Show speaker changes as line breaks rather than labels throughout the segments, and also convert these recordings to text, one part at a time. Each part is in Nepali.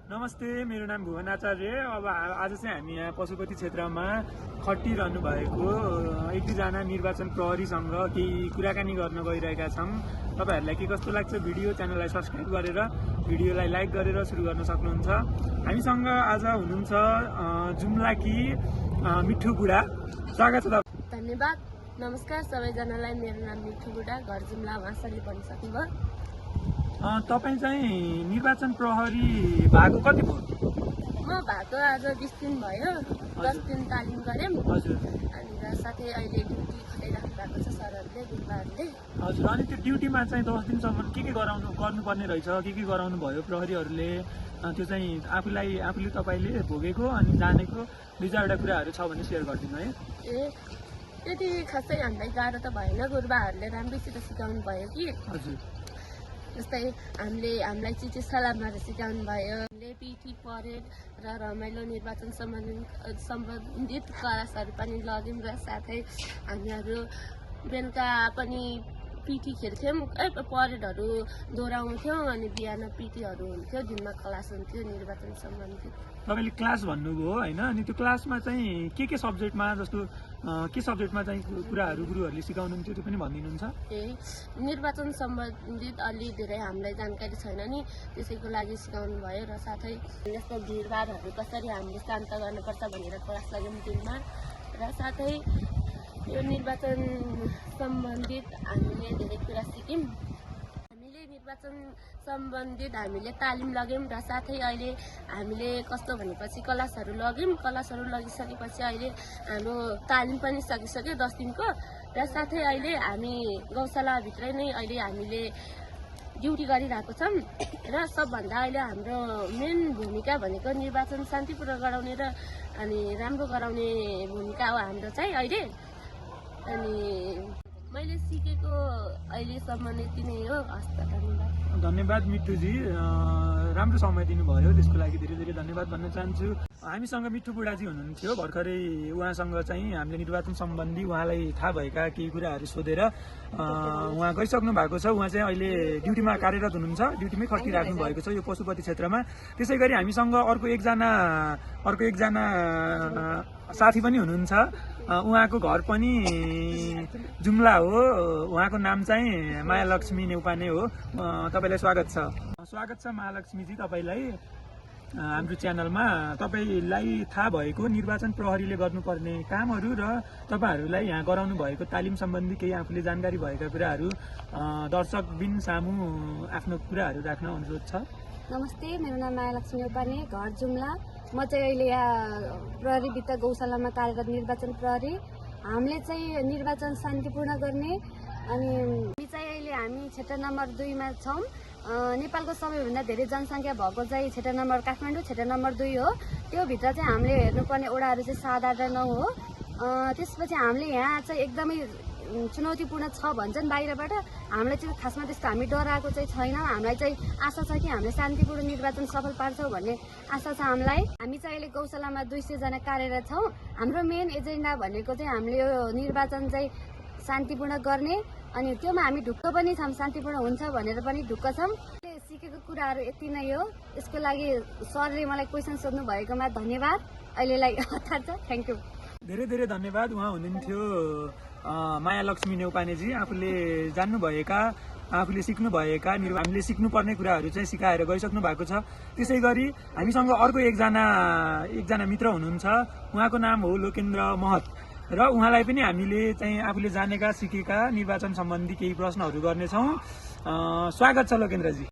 नमस्ते, मेरो नाम भुवन आचार्य। अब आज चाहिँ हामी यहाँ पशुपति क्षेत्रमा खटिरहनु भएको एक दुईजना निर्वाचन प्रहरीसँग केही कुराकानी गर्न गइरहेका छौँ। तपाईहरूलाई के कस्तो लाग्छ भिडियो च्यानललाई सब्स्क्राइब गरेर भिडियोलाई लाइक गरेर सुरु गर्न सक्नुहुन्छ। हामीसँग आज हुनुहुन्छ जुम्लाकी मिठु बुढा। स्वागत छ।
धन्यवाद। नमस्कार सबैजनालाई। मेरो नाम मिठु बुढा, घर जुम्ला, उहाँसँगले भन्न सक्नुभयो।
तपाईँ चाहिँ निर्वाचन प्रहरी भएको कति भयो?
म भएको आज 20 दिन भयो। 10 दिन तालिम गऱ्यौँ।
हजुर।
अनि साथै अहिले ड्युटी खटाइराख्नु भएको छ सरहरूले, गुरुबाहरूले।
हजुर। अनि त्यो ड्युटीमा चाहिँ 10 दिनसम्म के गर्नुपर्ने रहेछ, के गराउनु भयो प्रहरीहरूले? त्यो चाहिँ आफूले तपाईँले भोगेको अनि जानेको दुई चारवटा कुराहरू छ भने सेयर गरिदिनु है।
त्यति खासै हामीलाई गाह्रो त भएन। गुरुबाहरूले राम्रैसित सिकाउनु भयो कि।
हजुर।
जस्तै हामीलाई चिकित्सालयमा सिकाउनु भयो। हामीले पिटी परेड र रमाइलो निर्वाचन सम्बन्धित क्लासहरू पनि लग्यौँ र साथै हामीहरू बेलुका पनि पिटी खेल्थ्यौँ, परेडहरू दोहोऱ्याउँथ्यौँ। अनि बिहान पिटीहरू हुन्थ्यो, दिनमा क्लास हुन्थ्यो निर्वाचन सम्बन्धित।
तपाईँले क्लास भन्नुभयो होइन? अनि त्यो क्लासमा चाहिँ के सब्जेक्टमा जस्तो के सब्जेक्टमा चाहिँ कुराहरू गुरुहरूले सिकाउनुहुन्थ्यो त्यो पनि भनिदिनुहुन्छ?
निर्वाचन सम्बन्धित अलि धेरै हामीलाई जानकारी छैन नि, त्यसैको लागि सिकाउनु भयो। र साथै यस्तो भिडभाडहरू कसरी हामीले शान्त गर्नुपर्छ भनेर क्लास लाग्यौँ दिनमा। र साथै यो निर्वाचन सम्बन्धित हामीले धेरै कुरा सिक्यौँ। निर्वाचन सम्बन्धित हामीले तालिम लग्यौँ र साथै अहिले हामीले कस्तो भनेपछि क्लासहरू लग्यौँ। क्लासहरू लगिसकेपछि अहिले हाम्रो तालिम पनि सकिसक्यो 10 दिनको। र साथै अहिले हामी गौशालाभित्रै नै अहिले हामीले ड्युटी गरिरहेको छौँ। र सबभन्दा अहिले हाम्रो मेन भूमिका भनेको निर्वाचन शान्तिपूर्ण गराउने र अनि राम्रो गराउने भूमिका हो हाम्रो चाहिँ अहिले। अनि मैले सिकेको अहिलेसम्म यति नै हो। हस्त, धन्यवाद।
धन्यवाद मिठुजी, राम्रो समय दिनुभयो, त्यसको लागि धेरै धेरै धन्यवाद भन्न चाहन्छु। हामीसँग मिठु बुढाजी हुनुहुन्थ्यो भर्खरै। उहाँसँग चाहिँ हामीले निर्वाचन सम्बन्धी उहाँलाई थाहा भएका केही कुराहरू सोधेर उहाँ गइसक्नु भएको छ। उहाँ चाहिँ अहिले ड्युटीमा कार्यरत हुनुहुन्छ, ड्युटीमै खटिराख्नु भएको छ यो पशुपति क्षेत्रमा। त्यसै गरी हामीसँग अर्को एकजना साथी पनि हुनुहुन्छ। उहाँको घर पनि जुम्ला हो। उहाँको नाम चाहिँ मायालक्ष्मी नेउपाने हो। तपाईँलाई स्वागत छ। स्वागत छ महालक्ष्मीजी तपाईँलाई हाम्रो च्यानलमा। तपाईँलाई थाहा भएको निर्वाचन प्रहरीले गर्नुपर्ने कामहरू र तपाईँहरूलाई यहाँ गराउनु भएको तालिम सम्बन्धी केही आफूले जानकारी भएका कुराहरू दर्शकबिन सामु आफ्नो कुराहरू राख्न अनुरोध छ।
नमस्ते, मेरो नाम मायालक्ष्मी नेउपाने, घर जुम्ला। म चाहिँ अहिले यहाँ प्रहरी वित्त गौशालामा कार्यरत निर्वाचन प्रहरी। हामीले चाहिँ निर्वाचन शान्तिपूर्ण गर्ने अनि हामी क्षेत्र नम्बर 2 मा छौँ। नेपालको सबैभन्दा धेरै जनसङ्ख्या भएको चाहिँ क्षेत्र नम्बर काठमाडौँ क्षेत्र नम्बर 2 हो। त्यो भित्र चाहिँ हामीले हेर्नुपर्ने वडाहरू चाहिँ 7, 8 र 9 हो। त्यसपछि हामीले यहाँ चाहिँ एकदमै चुनौतीपूर्ण छ भन्छन् बाहिरबाट। हामीलाई चाहिँ खासमा त्यस्तो हामी डराएको चाहिँ छैनौँ। हामीलाई चाहिँ आशा छ कि हामीले शान्तिपूर्ण निर्वाचन सफल पार्छौँ भन्ने आशा छ हामीलाई। हामी चाहिँ अहिले गौशालामा 200 जना कार्यरत छौँ। हाम्रो मेन एजेन्डा भनेको चाहिँ हामीले यो निर्वाचन चाहिँ शान्तिपूर्ण गर्ने, अनि त्योमा हामी ढुक्क पनि छौँ, शान्तिपूर्ण हुन्छ भनेर पनि ढुक्क छौँ। सिकेको कुराहरू यति नै हो। यसको लागि सरले मलाई क्वेसन सोध्नु भएकोमा धन्यवाद। अहिलेलाई हतार छ। Thank you.
धेरै धेरै धन्यवाद। उहाँ हुनुहुन्थ्यो मायालक्ष्मी नेउपानेजी। आफूले जान्नुभएका, आफूले सिक्नुभएका, हामीले सिक्नुपर्ने कुराहरू चाहिँ सिकाएर गइसक्नु भएको छ। त्यसै गरी हामीसँग अर्को एकजना मित्र हुनुहुन्छ। उहाँको नाम हो लोकेन्द्र महत र उहाँलाई पनि हामीले चाहिँ आफूले जानेका सिकेका निर्वाचन सम्बन्धी केही प्रश्नहरू गर्नेछौँ। स्वागत छ लोकेन्द्रजी।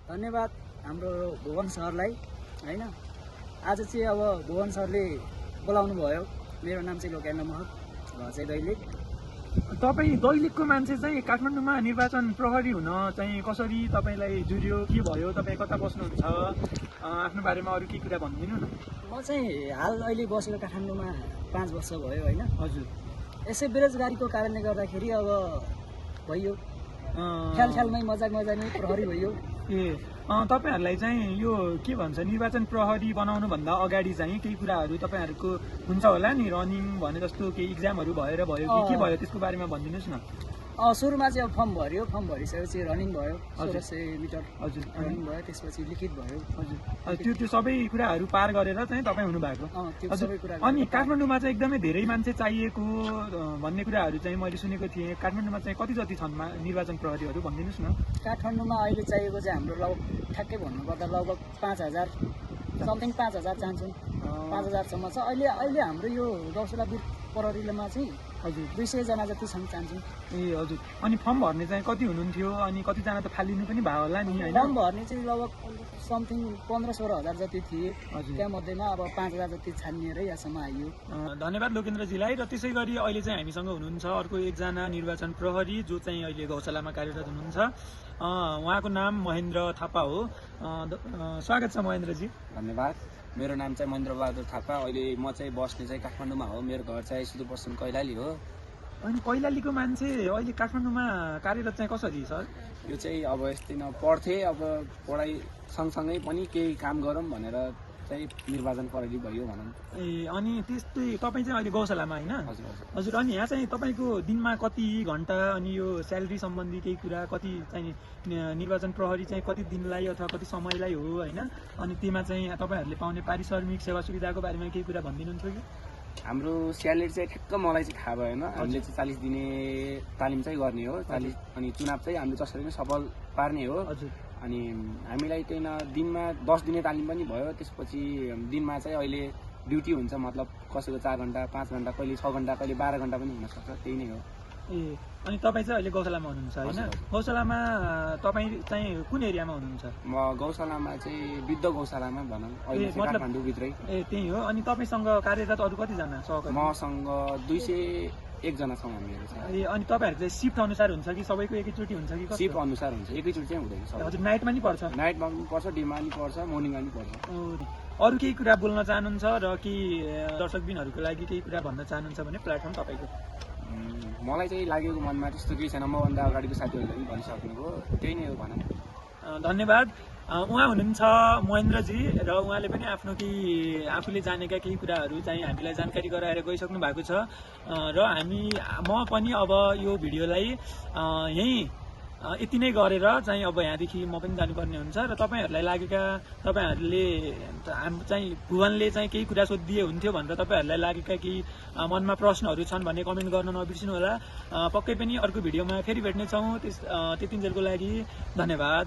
धन्यवाद हाम्रो भुवन सरलाई होइन। आज चाहिँ अब भुवन सरले बोलाउनु भयो। मेरो नाम चाहिँ लोकेन्द्र महत, घर चाहिँ दैलेख।
तपाईँ दैलेखको मान्छे चाहिँ काठमाडौँमा निर्वाचन प्रहरी हुन चाहिँ कसरी तपाईँलाई जुर्यो, के भयो, तपाईँ कता बस्नुहुन्छ, आफ्नो बारेमा अरू के कुरा भनिदिनु न।
म चाहिँ हाल अहिले बसेको काठमाडौँमा 5 वर्ष भयो होइन।
हजुर।
यसै बेरोजगारीको कारणले गर्दाखेरि अब भइयो, ख्यालमै मजाकमै प्रहरी भइयो।
तपाईँहरूलाई चाहिँ यो के भन्छ निर्वाचन प्रहरी बनाउनुभन्दा अगाडि चाहिँ केही कुराहरू तपाईँहरूको हुन्छ होला नि, रनिङ भने जस्तो केही इक्जामहरू भयो कि के भयो त्यसको बारेमा भनिदिनुहोस् न।
सुरुमा चाहिँ अब फर्म भरिसकेपछि रनिङ भयो,
हजुर।
1600 मिटर
हजुर
रनिङ भयो, त्यसपछि लिखित भयो।
हजुर त्यो सबै कुराहरू पार गरेर चाहिँ तपाईँ हुनुभएको।
त्यो
हजुर
सबै कुरा
अनि काठमाडौँमा चाहिँ एकदमै धेरै मान्छे चाहिएको भन्ने कुराहरू चाहिँ मैले सुनेको थिएँ। काठमाडौँमा चाहिँ कति जति छन् निर्वाचन प्रहरीहरू भनिदिनुहोस् न।
काठमाडौँमा अहिले चाहिएको चाहिँ हाम्रो लगभग ठ्याक्कै भन्नुपर्दा लगभग 5000 समथिङ 5000 चाहन्छौँ, 5000सम्म छ। अहिले हाम्रो यो गौशाला वीर प्रहरीमा चाहिँ
हजुर
200 जना जति छन् चाहन्छौँ।
ए हजुर अनि फर्म भर्ने चाहिँ कति हुनुहुन्थ्यो अनि कतिजना त फालिनु पनि भयो होला नि होइन?
फर्म भर्ने चाहिँ लगभग समथिङ 15-16 हजार जति थिए,
हजुर।
त्यहाँमध्येमा अब 5000 जति छानिएर यहाँसम्म आइयो।
धन्यवाद लोकेन्द्रजीलाई। र त्यसै गरी अहिले चाहिँ हामीसँग हुनुहुन्छ अर्को एकजना निर्वाचन प्रहरी जो चाहिँ अहिले गौशालामा कार्यरत हुनुहुन्छ। उहाँको नाम महेन्द्र थापा हो। स्वागत छ महेन्द्रजी।
धन्यवाद। मेरो नाम चाहिँ महेन्द्र बहादुर थापा। अहिले म चाहिँ बस्ने चाहिँ काठमाडौँमा हो। मेरो घर चाहिँ सुदूरपश्चिम कैलाली हो।
अनि कैलालीको मान्छे अहिले काठमाडौँमा कार्यरत चाहिँ कसरी सर?
यो चाहिँ अब यस्तै पढ्थेँ, अब पढाइ सँगसँगै पनि केही काम गरौँ भनेर चाहिँ निर्वाचन प्रहरी भयो भनौँ।
ए अनि त्यस्तै तपाईँ चाहिँ अहिले गौशालामा होइन?
हजुर हजुर।
हजुर अनि यहाँ चाहिँ तपाईँको दिनमा कति घन्टा अनि यो स्यालेरी सम्बन्धी केही कुरा कति चाहिँ निर्वाचन प्रहरी चाहिँ कति दिनलाई अथवा कति समयलाई हो होइन? अनि त्यसमा चाहिँ तपाईँहरूले पाउने पारिश्रमिक सेवा सुविधाको बारेमा केही कुरा भनिदिनुहुन्थ्यो कि?
हाम्रो स्यालेरी चाहिँ ठ्याक्क मलाई चाहिँ थाहा भएन। हामीले चाहिँ 40 दिने तालिम चाहिँ गर्ने हो। 40 अनि चुनाव चाहिँ हामीले जसरी पनि सफल पार्ने हो।
हजुर
अनि हामीलाई त्यही दिनमा 10 दिने तालिम पनि भयो। त्यसपछि दिनमा चाहिँ अहिले ड्युटी हुन्छ, मतलब कसैको 4 घन्टा 5 घन्टा, कहिले 6 घन्टा, कहिले 12 घन्टा पनि हुनसक्छ। त्यही नै हो।
ए अनि तपाईँ चाहिँ अहिले गौशालामा हुनुहुन्छ होइन?
हजुर, हजुर।
गौशालामा तपाईँ चाहिँ कुन एरियामा हुनुहुन्छ?
म गौशालामा चाहिँ वृद्ध गौशालामा भनौँ अहिले चाहिँ
मतलब-
काठमाडौँभित्रै।
ए त्यही हो। अनि तपाईँसँग कार्यरत अरू कतिजना सहकर्मी?
मसँग 201 जना छौँ हामीहरू चाहिँ।
ए अनि तपाईँहरूको चाहिँ सिफ्ट अनुसार हुन्छ कि सबैको एकैचोटि हुन्छ कि
सिप
कस्तो?
अनुसार हुन्छ, एकैचोटि चाहिँ हुँदैन सबै।
हजुर नाइटमा नि पर्छ?
नाइटमा पनि पर्छ, डेमा पनि पर्छ, मर्निङमा पनि पर्छ।
अरू केही कुरा बोल्न चाहनुहुन्छ र कि दर्शकबिनहरूको लागि केही कुरा भन्न चाहनुहुन्छ भने प्लेटफर्म तपाईँको।
मलाई चाहिँ लागेको मनमा त्यस्तो केही छैन। मभन्दा अगाडिको साथीहरूले पनि भनिसक्नुभयो, त्यही नै हो भनौँ।
धन्यवाद। उहाँ हुनुहुन्छ महेन्द्रजी र उहाँले पनि आफ्नो केही आफूले जानेका केही कुराहरू चाहिँ हामीलाई जानकारी गराएर गइसक्नु भएको छ। र म पनि अब यो भिडियोलाई यहीँ यति नै गरेर चाहिँ अब यहाँदेखि म पनि जानुपर्ने हुन्छ। र तपाईँहरूलाई लागेका तपाईँहरूले चाहिँ भुवनले चाहिँ केही कुरा सोधिदिए हुन्थ्यो भनेर तपाईँहरूलाई लागेका केही मनमा प्रश्नहरू छन् भने कमेन्ट गर्न नबिर्सिनु होला। पक्कै पनि अर्को भिडियोमा फेरि भेट्नेछौँ। त्यतिन्जेलको लागि धन्यवाद।